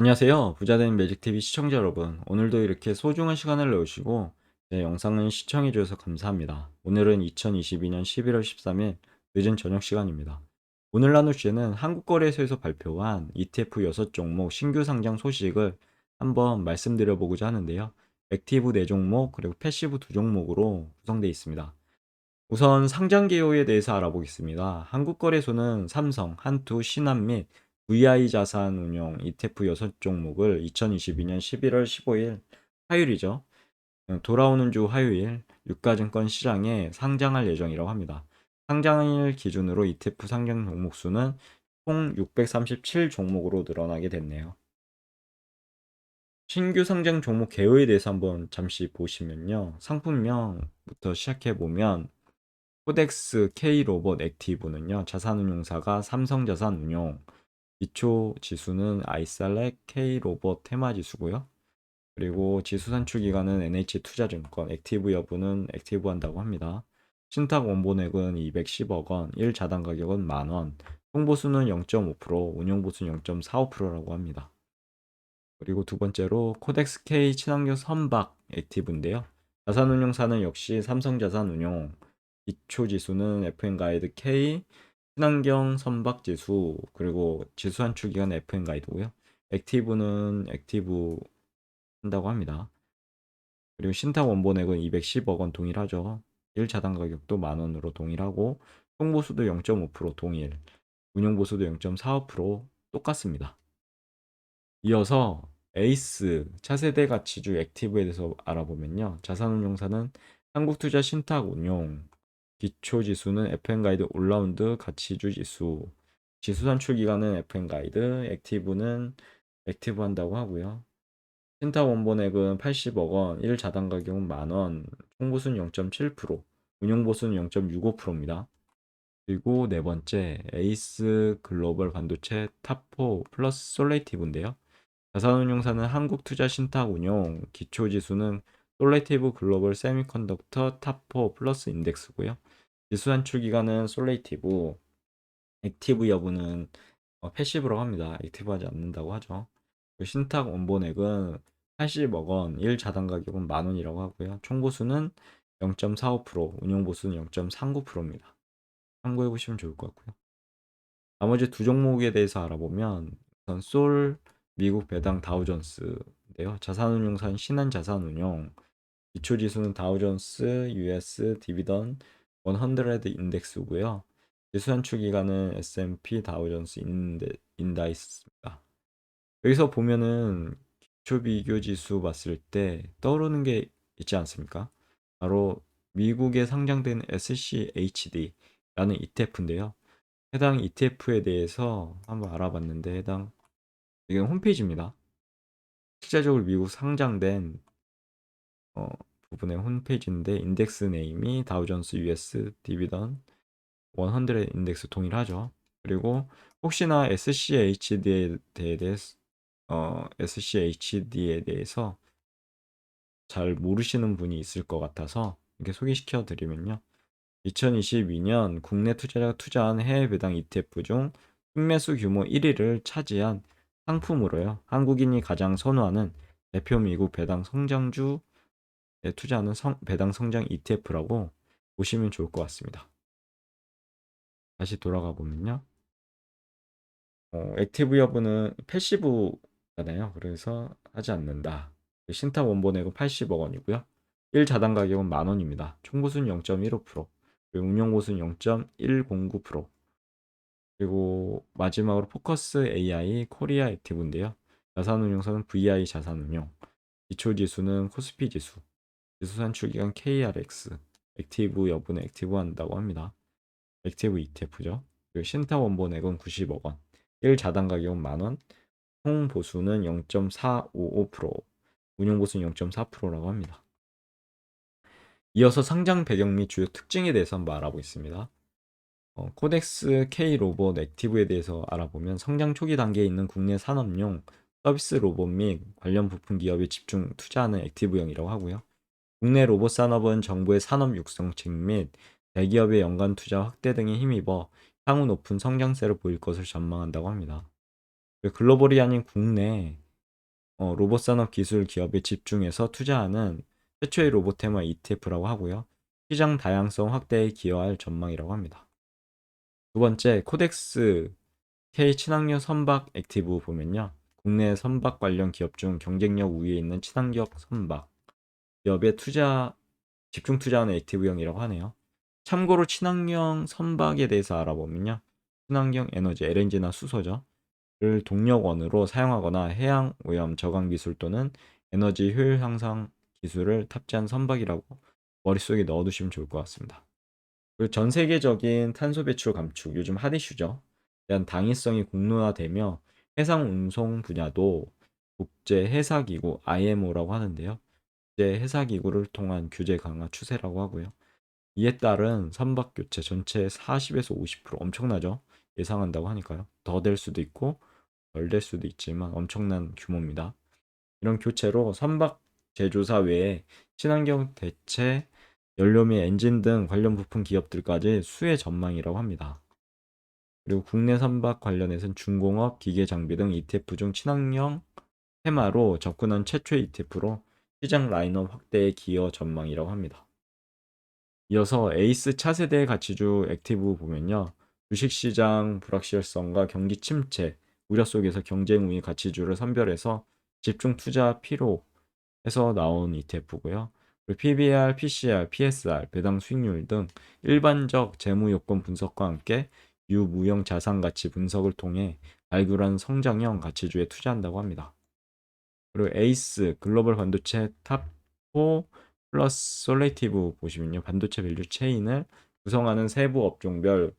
안녕하세요. 부자된 매직TV 시청자 여러분. 오늘도 이렇게 소중한 시간을 내오시고 제 영상을 시청해 주셔서 감사합니다. 오늘은 2022년 11월 13일 늦은 저녁 시간입니다. 오늘 나눌 주제는 한국거래소에서 발표한 ETF 6종목 신규 상장 소식을 한번 말씀드려 보고자 하는데요. 액티브 4종목 그리고 패시브 2종목으로 구성되어 있습니다. 우선 상장 개요에 대해서 알아보겠습니다. 한국거래소는 삼성, 한투, 신한 및 VI 자산운용 ETF 6종목을 2022년 11월 15일 화요일이죠. 돌아오는 주 화요일 유가증권 시장에 상장할 예정이라고 합니다. 상장일 기준으로 ETF 상장 종목 수는 총 637 종목으로 늘어나게 됐네요. 신규 상장 종목 개요에 대해서 한번 잠시 보시면요. 상품명부터 시작해 보면 코덱스 K로봇 액티브는요, 자산운용사가 삼성자산운용, 기초 지수는 아이살렉 K로봇 테마지수고요. 그리고 지수 산출 기관은 NH투자증권, 액티브 여부는 액티브 한다고 합니다. 신탁 원본액은 210억 원, 1자당 가격은 만원, 홍보수는 0.5%, 운용보수는 0.45%라고 합니다. 그리고 두 번째로 코덱스 K 친환경 선박 액티브인데요. 자산운용사는 역시 삼성자산운용, 기초지수는 FN 가이드 K, 친환경 선박지수, 그리고 지수 한출기관 FN 가이드고요. 액티브는 액티브 한다고 합니다. 그리고 신탁 원본액은 210억 원 동일하죠. 1자당 가격도 만원으로 동일하고, 총보수도 0.5% 동일, 운용보수도 0.45% 똑같습니다. 이어서 에이스 차세대 가치주 액티브에 대해서 알아보면요. 자산운용사는 한국투자신탁운용, 기초지수는 FN가이드 올라운드 가치주 지수, 지수 산출기간은 FN가이드, 액티브는 액티브 한다고 하고요. 신탁 원본액은 80억 원, 1자당 가격은 만원, 총보수는 0.7%, 운용보수는 0.65%입니다. 그리고 네 번째, 에이스 글로벌 반도체 탑4 플러스 솔레이티브인데요. 자산운용사는 한국투자신탁운용, 기초지수는 솔레이티브 글로벌 세미컨덕터 탑4 플러스 인덱스고요. 지수 산출 기간은 솔레이티브, 액티브 여부는 패시브라고 합니다. 액티브하지 않는다고 하죠. 신탁 원본액은 80억 원, 1자당 가격은 만원이라고 하고요. 총보수는 0.45%, 운용보수는 0.39%입니다. 참고해 보시면 좋을 것 같고요. 나머지 두 종목에 대해서 알아보면 우선 솔 미국 배당 다우존스인데요. 자산운용사는 신한자산운용, 기초지수는 다우존스 US 디비던 100 인덱스고요. 지수 산출 기간은 S&P 다우존스 인다이스입니다. 여기서 보면은 기초 비교 지수 봤을 때 떠오르는 게 있지 않습니까? 바로 미국에 상장된 SCHD라는 ETF인데요. 해당 ETF에 대해서 한번 알아봤는데 이건 홈페이지입니다. 실제적으로 미국 상장된 어, 부분의 홈페이지인데 인덱스 네임이 다우존스 US 디비던 100 인덱스 동일하죠. 그리고 혹시나 SCHD에 대해서 잘 모르시는 분이 있을 것 같아서 이렇게 소개시켜 드리면요. 2022년 국내 투자자가 투자한 해외 배당 ETF 중 순매수 규모 1위를 차지한 상품으로요. 한국인이 가장 선호하는 대표 미국 배당 성장주에 투자하는 배당 성장 ETF라고 보시면 좋을 것 같습니다. 다시 돌아가 보면요. 액티브 여부는 패시브잖아요. 그래서 하지 않는다. 신탁 원본액은 80억 원이고요. 1자당 가격은 만원입니다. 총보수는 0.15%, 그리고 운용보수는 0.109%, 그리고 마지막으로 포커스 AI 코리아 액티브인데요. 자산운용사는 VI 자산운용, 기초지수는 코스피 지수, 지수 산출기간 KRX, 액티브 여부는 액티브 한다고 합니다. 액티브 ETF죠. 그리고 신탁 원본액은 90억 원, 1자당 가격은 만원, 총 보수는 0.455%, 운용 보수는 0.4%라고 합니다. 이어서 상장 배경 및 주요 특징에 대해서 한번 알아보겠습니다. 코덱스 K 로봇 액티브에 대해서 알아보면 성장 초기 단계에 있는 국내 산업용 서비스 로봇 및 관련 부품 기업에 집중 투자하는 액티브형이라고 하고요. 국내 로봇 산업은 정부의 산업 육성책 및 대기업의 연간 투자 확대 등에 힘입어 향후 높은 성장세를 보일 것을 전망한다고 합니다. 글로벌이 아닌 국내 로봇 산업 기술 기업에 집중해서 투자하는 최초의 로봇 테마 ETF라고 하고요. 시장 다양성 확대에 기여할 전망이라고 합니다. 두 번째, 코덱스 K 친환경 선박 액티브 보면요. 국내 선박 관련 기업 중 경쟁력 우위에 있는 친환경 선박 기업에 집중 투자하는 액티브형이라고 하네요. 참고로 친환경 선박에 대해서 알아보면요. 친환경 에너지, LNG나 수소죠. 를 동력원으로 사용하거나 해양 오염 저감 기술 또는 에너지 효율 향상 기술을 탑재한 선박이라고 머릿속에 넣어두시면 좋을 것 같습니다. 그리고 전 세계적인 탄소 배출 감축, 요즘 핫 이슈죠. 대한 당위성이 공론화되며 해상 운송 분야도 국제 해사기구 IMO라고 하는데요. 국제 해사기구를 통한 규제 강화 추세라고 하고요. 이에 따른 선박 교체 전체 40에서 50% 엄청나죠? 예상한다고 하니까요. 더 될 수도 있고 덜 될 수도 있지만 엄청난 규모입니다. 이런 교체로 선박 제조사 외에 친환경 대체 연료 및 엔진 등 관련 부품 기업들까지 수혜 전망이라고 합니다. 그리고 국내 선박 관련해서는 중공업, 기계 장비 등 ETF 중 친환경 테마로 접근한 최초의 ETF로 시장 라인업 확대에 기여 전망이라고 합니다. 이어서 에이스 차세대 가치주 액티브 보면요. 주식시장 불확실성과 경기 침체, 우려 속에서 경쟁 우위 가치주를 선별해서 집중 투자 필요해서 나온 ETF고요. 그리고 PBR, PCR, PSR, 배당 수익률 등 일반적 재무 요건 분석과 함께 유무형 자산 가치 분석을 통해 발굴한 성장형 가치주에 투자한다고 합니다. 그리고 에이스 글로벌 반도체 탑4 플러스 솔레이티브 보시면요. 반도체 밸류 체인을 구성하는 세부 업종별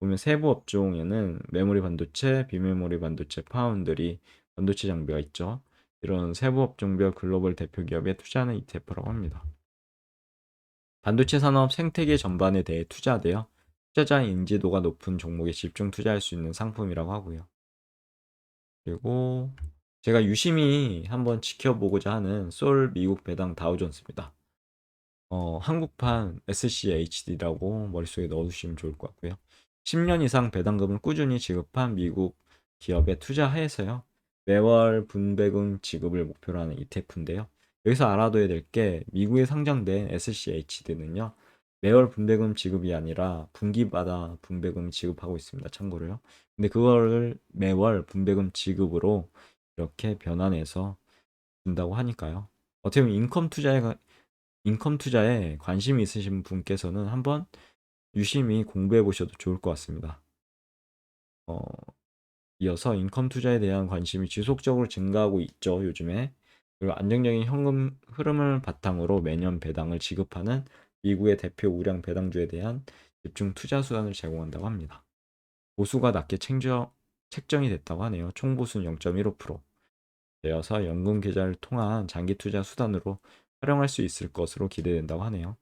보면 세부 업종에는 메모리 반도체, 비메모리 반도체, 파운드리, 반도체 장비가 있죠. 이런 세부 업종별 글로벌 대표 기업에 투자하는 ETF라고 합니다. 반도체 산업 생태계 전반에 대해 투자되어 투자자 인지도가 높은 종목에 집중 투자할 수 있는 상품이라고 하고요. 그리고 제가 유심히 한번 지켜보고자 하는 솔 미국 배당 다우존스입니다. 한국판 SCHD라고 머릿속에 넣어두시면 좋을 것 같고요. 10년 이상 배당금을 꾸준히 지급한 미국 기업에 투자해서요. 매월 분배금 지급을 목표로 하는 ETF인데요. 여기서 알아둬야 될 게 미국에 상장된 SCHD는요. 매월 분배금 지급이 아니라 분기마다 분배금 지급하고 있습니다. 참고로요. 근데 그거를 매월 분배금 지급으로 이렇게 변환해서 준다고 하니까요. 어떻게 보면 인컴 투자에 관심이 있으신 분께서는 한번 유심히 공부해 보셔도 좋을 것 같습니다. 어, 이어서 인컴 투자에 대한 관심이 지속적으로 증가하고 있죠, 요즘에. 그리고 안정적인 현금 흐름을 바탕으로 매년 배당을 지급하는 미국의 대표 우량 배당주에 대한 집중 투자 수단을 제공한다고 합니다. 보수가 낮게 책정이 됐다고 하네요. 총 보수는 0.15%. 되어서 연금 계좌를 통한 장기 투자 수단으로 활용할 수 있을 것으로 기대된다고 하네요.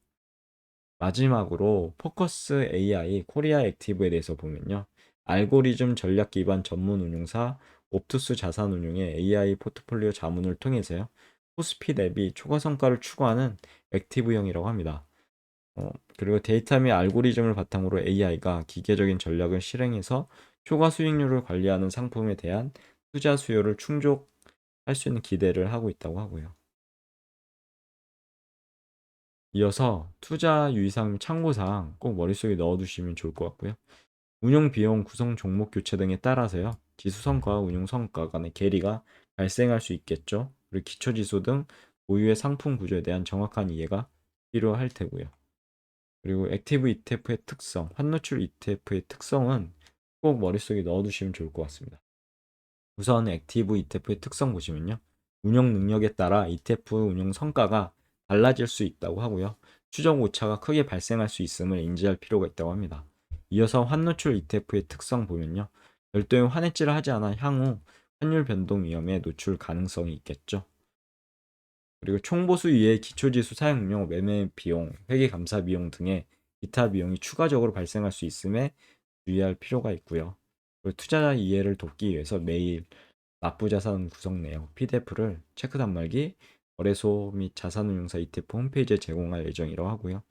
마지막으로 포커스 AI 코리아 액티브에 대해서 보면요. 알고리즘 전략 기반 전문 운용사 옵투스 자산운용의 AI 포트폴리오 자문을 통해서요. 코스피 대비 초과 성과를 추구하는 액티브형이라고 합니다. 그리고 데이터 및 알고리즘을 바탕으로 AI가 기계적인 전략을 실행해서 초과 수익률을 관리하는 상품에 대한 투자 수요를 충족할 수 있는 기대를 하고 있다고 하고요. 이어서 투자 유의사항 참고사항 꼭 머릿속에 넣어두시면 좋을 것 같고요. 운용 비용, 구성 종목 교체 등에 따라서요. 지수 성과와 운용 성과 간의 괴리가 발생할 수 있겠죠. 그리고 기초 지수 등 고유의 상품 구조에 대한 정확한 이해가 필요할 테고요. 그리고 액티브 ETF의 특성, 환노출 ETF의 특성은 꼭 머릿속에 넣어두시면 좋을 것 같습니다. 우선 액티브 ETF의 특성 보시면요. 운영 능력에 따라 ETF 운용 성과가 달라질 수 있다고 하고요. 추정 오차가 크게 발생할 수 있음을 인지할 필요가 있다고 합니다. 이어서 환노출 ETF의 특성 보면요. 별도의 환해지를 하지 않아 향후 환율 변동 위험에 노출 가능성이 있겠죠. 그리고 총보수 이외의 기초지수 사용료, 매매 비용, 회계 감사 비용 등의 기타 비용이 추가적으로 발생할 수 있음에 주의할 필요가 있고요. 그리고 투자자 이해를 돕기 위해서 매일 납부자산 구성 내역 PDF를 체크 단말기, 거래소 및 자산운용사 ETF 홈페이지에 제공할 예정이라고 하고요.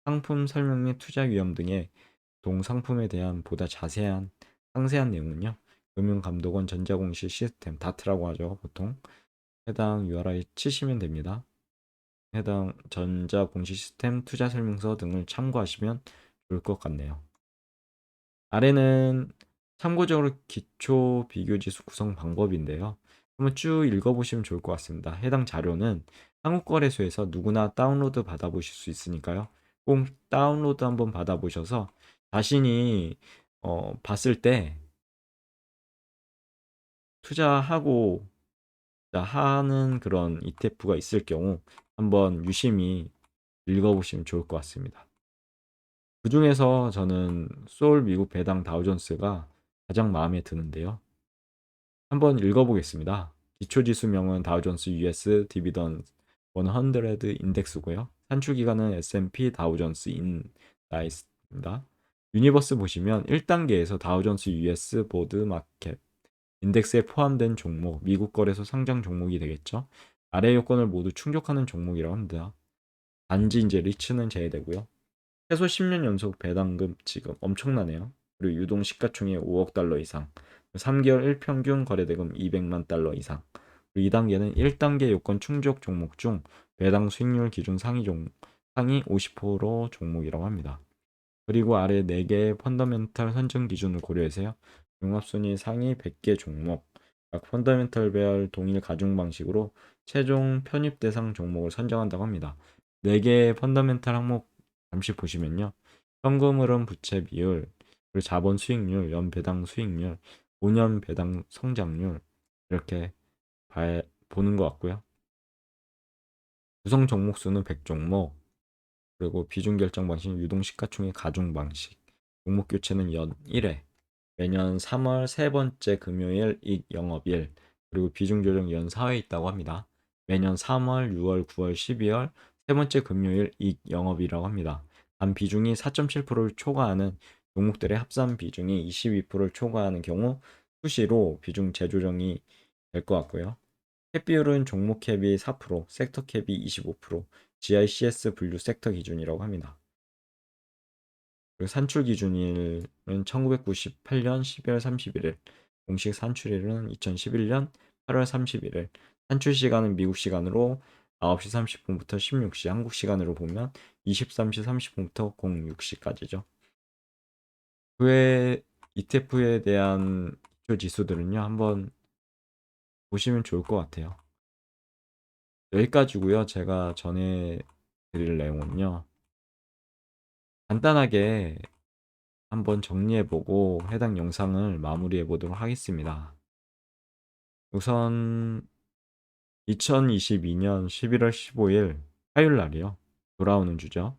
상품 설명 및 투자 위험 등의 동상품에 대한 보다 자세한 상세한 내용은요. 금융감독원 전자공시 시스템 다트라고 하죠. 보통 해당 URI 치시면 됩니다. 해당 전자 공시 시스템 투자 설명서 등을 참고하시면 좋을 것 같네요. 아래는 참고적으로 기초 비교지수 구성 방법인데요. 한번 쭉 읽어보시면 좋을 것 같습니다. 해당 자료는 한국거래소에서 누구나 다운로드 받아보실 수 있으니까요. 꼭 다운로드 한번 받아보셔서 자신이 봤을 때 투자하고 하는 그런 ETF가 있을 경우 한번 유심히 읽어보시면 좋을 것 같습니다. 그 중에서 저는 소울 미국 배당 다우존스가 가장 마음에 드는데요. 한번 읽어보겠습니다. 기초지수명은 다우존스 US 디비던 100 인덱스고요. 산출기간은 S&P 다우존스 인다이스입니다. 유니버스 보시면 1단계에서 다우존스 US 보드 마켓 인덱스에 포함된 종목, 미국 거래소 상장 종목이 되겠죠. 아래 요건을 모두 충족하는 종목이라고 합니다. 단지 이제 리츠는 제외되고요. 최소 10년 연속 배당금 지급 엄청나네요. 그리고 유동 시가총액 5억 달러 이상, 3개월 일평균 거래대금 200만 달러 이상. 그리고 2단계는 1단계 요건 충족 종목 중 배당 수익률 기준 상위 50% 종목이라고 합니다. 그리고 아래 4개의 펀더멘탈 선정 기준을 고려해서요. 종합순위 상위 100개 종목, 각 펀더멘탈별 동일 가중 방식으로 최종 편입 대상 종목을 선정한다고 합니다. 4개의 펀더멘탈 항목 잠시 보시면요. 현금 흐름 부채 비율, 그리고 자본 수익률, 연 배당 수익률, 5년 배당 성장률 이렇게 보는 것 같고요. 구성 종목 수는 100종목, 그리고 비중 결정 방식은 유동 시가총액 가중 방식, 종목 교체는 연 1회, 매년 3월 세 번째 금요일 익 영업일, 그리고 비중 조정 연 4회 있다고 합니다. 매년 3월, 6월, 9월, 12월 세 번째 금요일 익 영업이라고 합니다. 단 비중이 4.7%를 초과하는 종목들의 합산 비중이 22%를 초과하는 경우 수시로 비중 재조정이 될 것 같고요. 캡 비율은 종목 캡이 4%, 섹터 캡이 25%, GICS 분류 섹터 기준이라고 합니다. 그리고 산출 기준일은 1998년 12월 31일, 공식 산출일은 2011년 8월 31일, 산출 시간은 미국 시간으로 9시 30분부터 16시, 한국 시간으로 보면 23시 30분부터 06시까지죠. 그 외 ETF에 대한 기초 지수들은요, 한번 보시면 좋을 것 같아요. 여기까지고요. 제가 전해드릴 내용은요. 간단하게 한번 정리해보고 해당 영상을 마무리해보도록 하겠습니다. 우선 2022년 11월 15일 화요일 날이요. 돌아오는 주죠.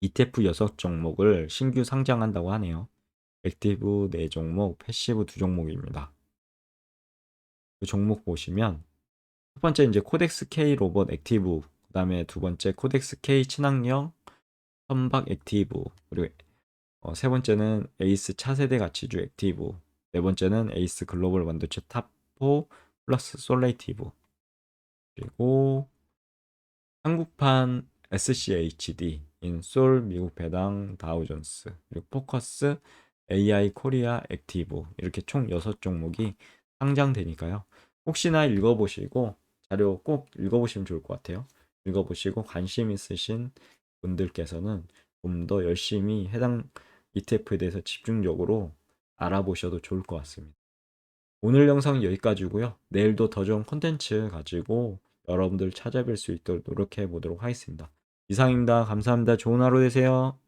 ETF 6종목을 신규 상장한다고 하네요. 액티브 4종목, 패시브 2종목입니다. 그 종목 보시면 첫 번째 이제 코덱스 K 로봇 액티브, 그 다음에 두 번째 코덱스 K 친환경 선박 액티브, 그리고 세 번째는 에이스 차세대 가치주 액티브, 네 번째는 에이스 글로벌 반도체 탑4 플러스 솔레이티브, 그리고 한국판 SCHD, 인솔 미국 배당 다우존스, 그리고 포커스 AI 코리아 액티브 이렇게 총 6종목이 상장되니까요. 혹시나 읽어보시고 자료 꼭 읽어보시면 좋을 것 같아요. 읽어보시고 관심 있으신 분들께서는 좀 더 열심히 해당 ETF에 대해서 집중적으로 알아보셔도 좋을 것 같습니다. 오늘 영상은 여기까지고요. 내일도 더 좋은 콘텐츠 가지고 여러분들 찾아뵐 수 있도록 노력해 보도록 하겠습니다. 이상입니다. 감사합니다. 좋은 하루 되세요.